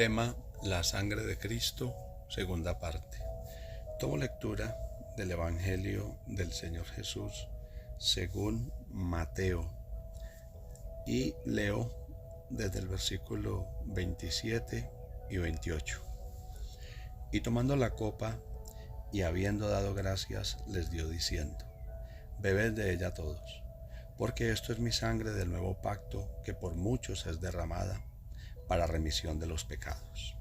Tema: la sangre de Cristo, segunda parte. Tomo lectura del Evangelio del Señor Jesús según Mateo y leo desde el versículo 27 y 28. Y tomando la copa y habiendo dado gracias, les dio diciendo: bebed de ella todos, porque esto es mi sangre del nuevo pacto, que por muchos es derramada para remisión de los pecados.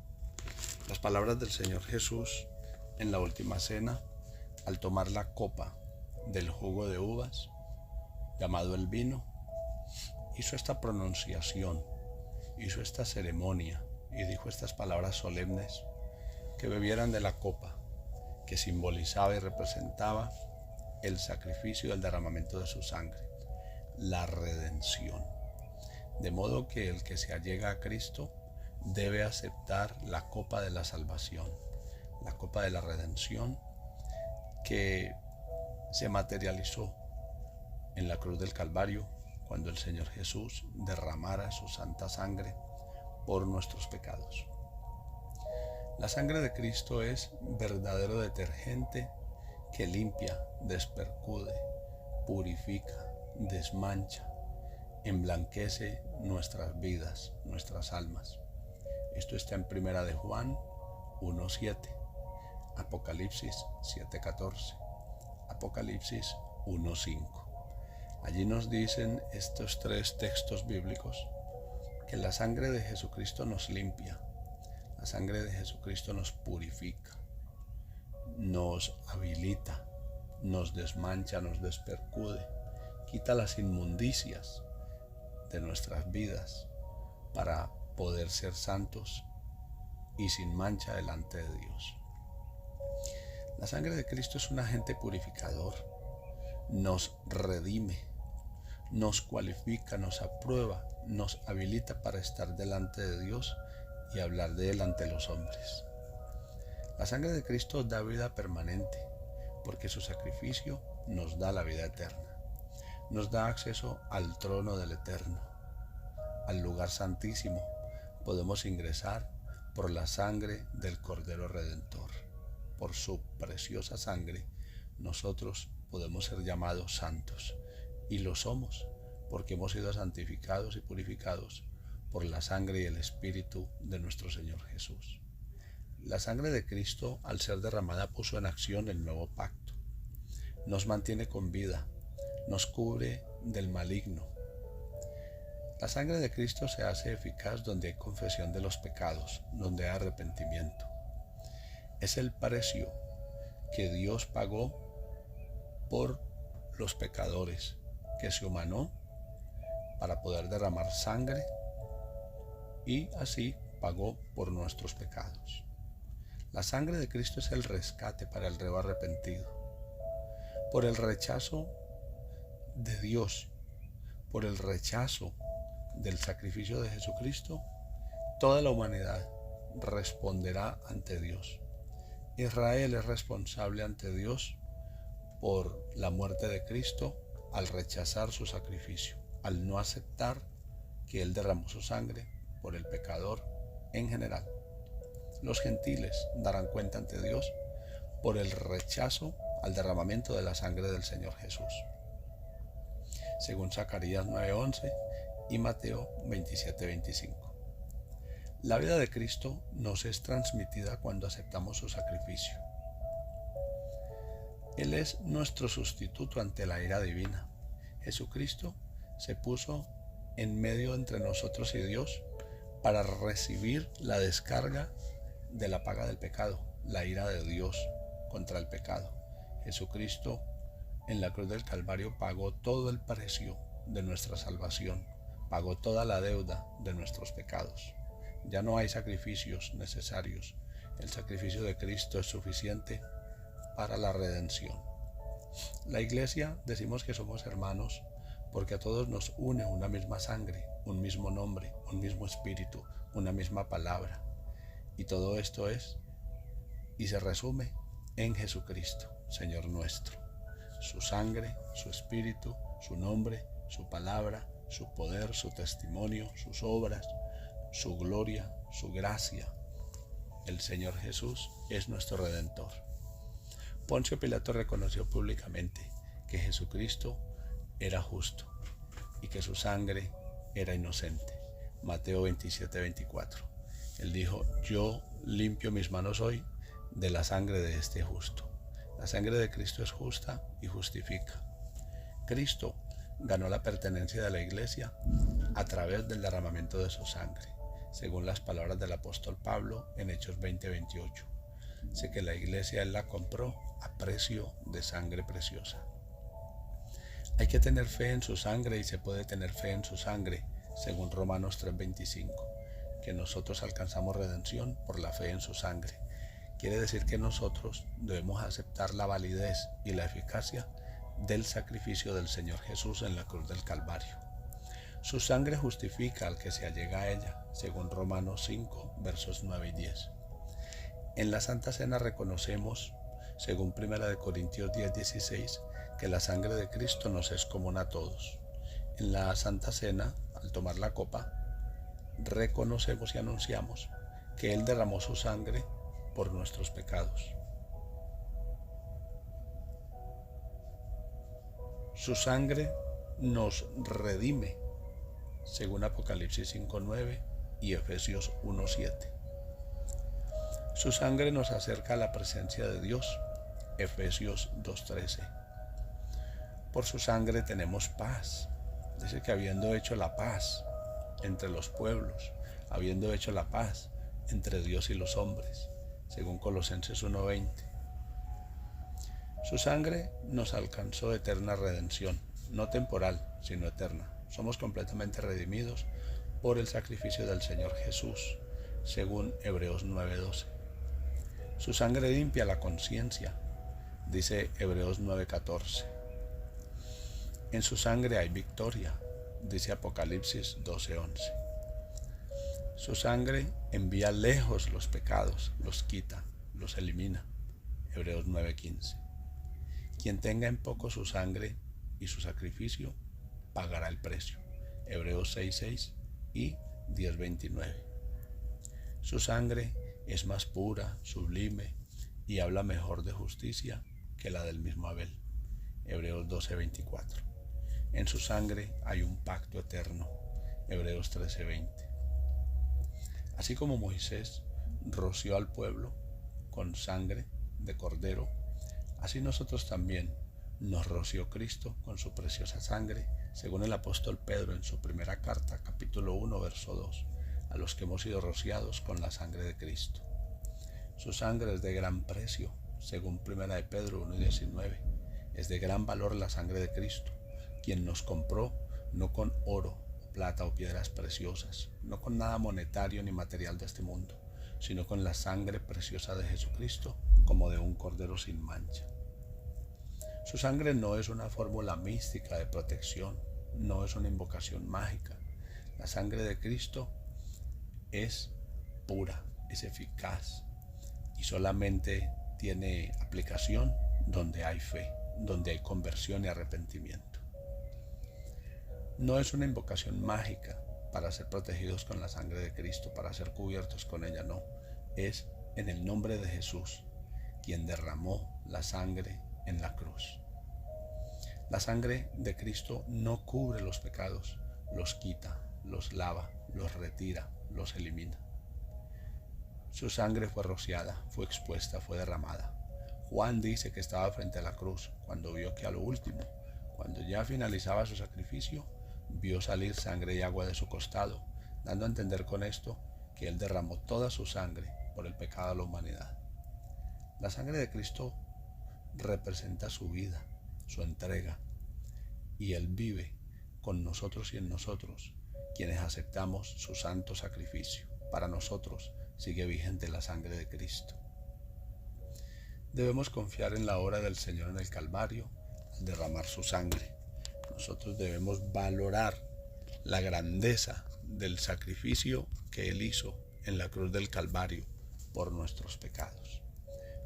Las palabras del Señor Jesús en la última cena, al tomar la copa del jugo de uvas, llamado el vino, hizo esta pronunciación, hizo esta ceremonia y dijo estas palabras solemnes: que bebieran de la copa, que simbolizaba y representaba el sacrificio y el derramamiento de su sangre, la redención. De modo que el que se allega a Cristo debe aceptar la copa de la salvación, la copa de la redención que se materializó en la cruz del Calvario cuando el Señor Jesús derramara su santa sangre por nuestros pecados. La sangre de Cristo es verdadero detergente que limpia, despercude, purifica, desmancha, emblanquece nuestras vidas, nuestras almas. Esto está en Primera de Juan 1:7, Apocalipsis 7:14, Apocalipsis 1:5. Allí nos dicen estos tres textos bíblicos que la sangre de Jesucristo nos limpia, la sangre de Jesucristo nos purifica, nos habilita, nos desmancha, nos despercude, quita las inmundicias de nuestras vidas para poder ser santos y sin mancha delante de Dios. La sangre de Cristo es un agente purificador, nos redime, nos cualifica, nos aprueba, nos habilita para estar delante de Dios y hablar de Él ante los hombres. La sangre de Cristo da vida permanente, porque su sacrificio nos da la vida eterna. Nos da acceso al trono del Eterno, al lugar santísimo. Podemos ingresar por la sangre del Cordero Redentor. Por su preciosa sangre, nosotros podemos ser llamados santos, y lo somos, porque hemos sido santificados y purificados por la sangre y el Espíritu de nuestro Señor Jesús. La sangre de Cristo, al ser derramada, puso en acción el nuevo pacto. Nos mantiene con vida, nos cubre del maligno. La sangre de Cristo se hace eficaz donde hay confesión de los pecados, donde hay arrepentimiento. Es el precio que Dios pagó por los pecadores, que se humanó para poder derramar sangre y así pagó por nuestros pecados. La sangre de Cristo es el rescate para el reo arrepentido. Por el rechazo de Dios, por el rechazo del sacrificio de Jesucristo, toda la humanidad responderá ante Dios. Israel es responsable ante Dios por la muerte de Cristo al rechazar su sacrificio, al no aceptar que Él derramó su sangre por el pecador en general. Los gentiles darán cuenta ante Dios por el rechazo al derramamiento de la sangre del Señor Jesús, según Zacarías 9:11 y Mateo 27:25. La vida de Cristo nos es transmitida cuando aceptamos su sacrificio. Él es nuestro sustituto ante la ira divina. Jesucristo se puso en medio entre nosotros y Dios para recibir la descarga de la paga del pecado, la ira de Dios contra el pecado. Jesucristo en la cruz del Calvario pagó todo el precio de nuestra salvación, pagó toda la deuda de nuestros pecados. Ya no hay sacrificios necesarios. El sacrificio de Cristo es suficiente para la redención. La Iglesia decimos que somos hermanos porque a todos nos une una misma sangre, un mismo nombre, un mismo espíritu, una misma palabra. Y todo esto es y se resume en Jesucristo, Señor nuestro. Su sangre, su espíritu, su nombre, su palabra, su poder, su testimonio, sus obras, su gloria, su gracia. El Señor Jesús es nuestro Redentor. Poncio Pilato reconoció públicamente que Jesucristo era justo y que su sangre era inocente. Mateo 27:24. Él dijo: yo limpio mis manos hoy de la sangre de este justo. La sangre de Cristo es justa y justifica. Cristo ganó la pertenencia de la iglesia a través del derramamiento de su sangre, según las palabras del apóstol Pablo en Hechos 20:28. Sé que la iglesia él la compró a precio de sangre preciosa. Hay que tener fe en su sangre y se puede tener fe en su sangre, según Romanos 3:25, que nosotros alcanzamos redención por la fe en su sangre. Quiere decir que nosotros debemos aceptar la validez y la eficacia del sacrificio del Señor Jesús en la cruz del Calvario. Su sangre justifica al que se allega a ella, según Romanos 5, versos 9 y 10. En la Santa Cena reconocemos, según 1 Corintios 10:16, que la sangre de Cristo nos es común a todos. En la Santa Cena, al tomar la copa, reconocemos y anunciamos que Él derramó su sangre por nuestros pecados. Su sangre nos redime, según Apocalipsis 5:9 y Efesios 1:7. Su sangre nos acerca a la presencia de Dios, Efesios 2:13. Por su sangre tenemos paz. Dice que habiendo hecho la paz entre los pueblos, habiendo hecho la paz entre Dios y los hombres, según Colosenses 1:20. Su sangre nos alcanzó eterna redención, no temporal, sino eterna. Somos completamente redimidos por el sacrificio del Señor Jesús, según Hebreos 9:12. Su sangre limpia la conciencia, dice Hebreos 9:14. En su sangre hay victoria, dice Apocalipsis 12:11. Su sangre envía lejos los pecados, los quita, los elimina, Hebreos 9:15. Quien tenga en poco su sangre y su sacrificio, pagará el precio, Hebreos 6:6 y 10:29. Su sangre es más pura, sublime y habla mejor de justicia que la del mismo Abel, Hebreos 12:24. En su sangre hay un pacto eterno, Hebreos 13:20. Así como Moisés roció al pueblo con sangre de cordero, así nosotros también nos roció Cristo con su preciosa sangre, según el apóstol Pedro en su primera carta, capítulo 1, verso 2, a los que hemos sido rociados con la sangre de Cristo. Su sangre es de gran precio, según 1 de Pedro 1:19. Es de gran valor la sangre de Cristo, quien nos compró no con oro, plata o piedras preciosas, no con nada monetario ni material de este mundo, sino con la sangre preciosa de Jesucristo, como de un cordero sin mancha. Su sangre no es una fórmula mística de protección, no es una invocación mágica. La sangre de Cristo es pura, es eficaz y solamente tiene aplicación donde hay fe, donde hay conversión y arrepentimiento. No es una invocación mágica para ser protegidos con la sangre de Cristo, para ser cubiertos con ella, no. Es en el nombre de Jesús, quien derramó la sangre en la cruz. La sangre de Cristo no cubre los pecados, los quita, los lava, los retira, los elimina. Su sangre fue rociada, fue expuesta, fue derramada. Juan dice que estaba frente a la cruz cuando vio que a lo último, cuando ya finalizaba su sacrificio, vio salir sangre y agua de su costado, dando a entender con esto que él derramó toda su sangre por el pecado de la humanidad. La sangre de Cristo representa su vida, su entrega, y Él vive con nosotros y en nosotros, quienes aceptamos su santo sacrificio. Para nosotros sigue vigente la sangre de Cristo. Debemos confiar en la obra del Señor en el Calvario al derramar su sangre. Nosotros debemos valorar la grandeza del sacrificio que Él hizo en la cruz del Calvario por nuestros pecados.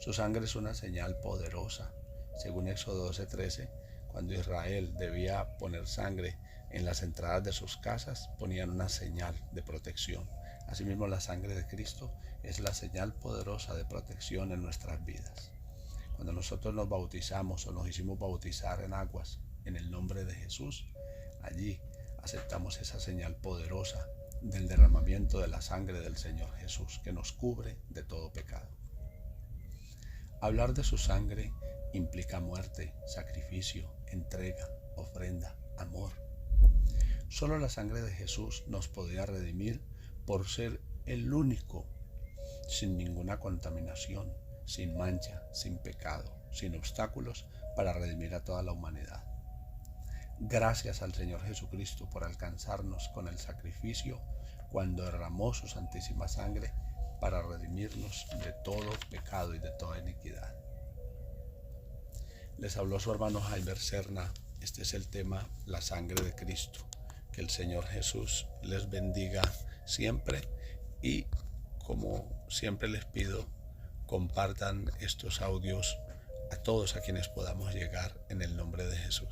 Su sangre es una señal poderosa. Según Éxodo 12:13, cuando Israel debía poner sangre en las entradas de sus casas, ponían una señal de protección. Asimismo, la sangre de Cristo es la señal poderosa de protección en nuestras vidas. Cuando nosotros nos bautizamos o nos hicimos bautizar en aguas en el nombre de Jesús, allí aceptamos esa señal poderosa del derramamiento de la sangre del Señor Jesús, que nos cubre de todo pecado. Hablar de su sangre implica muerte, sacrificio, entrega, ofrenda, amor. Solo la sangre de Jesús nos podía redimir por ser el único, sin ninguna contaminación, sin mancha, sin pecado, sin obstáculos, para redimir a toda la humanidad. Gracias al Señor Jesucristo por alcanzarnos con el sacrificio cuando derramó su santísima sangre para redimirnos de todo pecado y de toda iniquidad. Les habló su hermano Jaime Serna. Este es el tema, la sangre de Cristo. Que el Señor Jesús les bendiga siempre y, como siempre les pido, compartan estos audios a todos a quienes podamos llegar en el nombre de Jesús.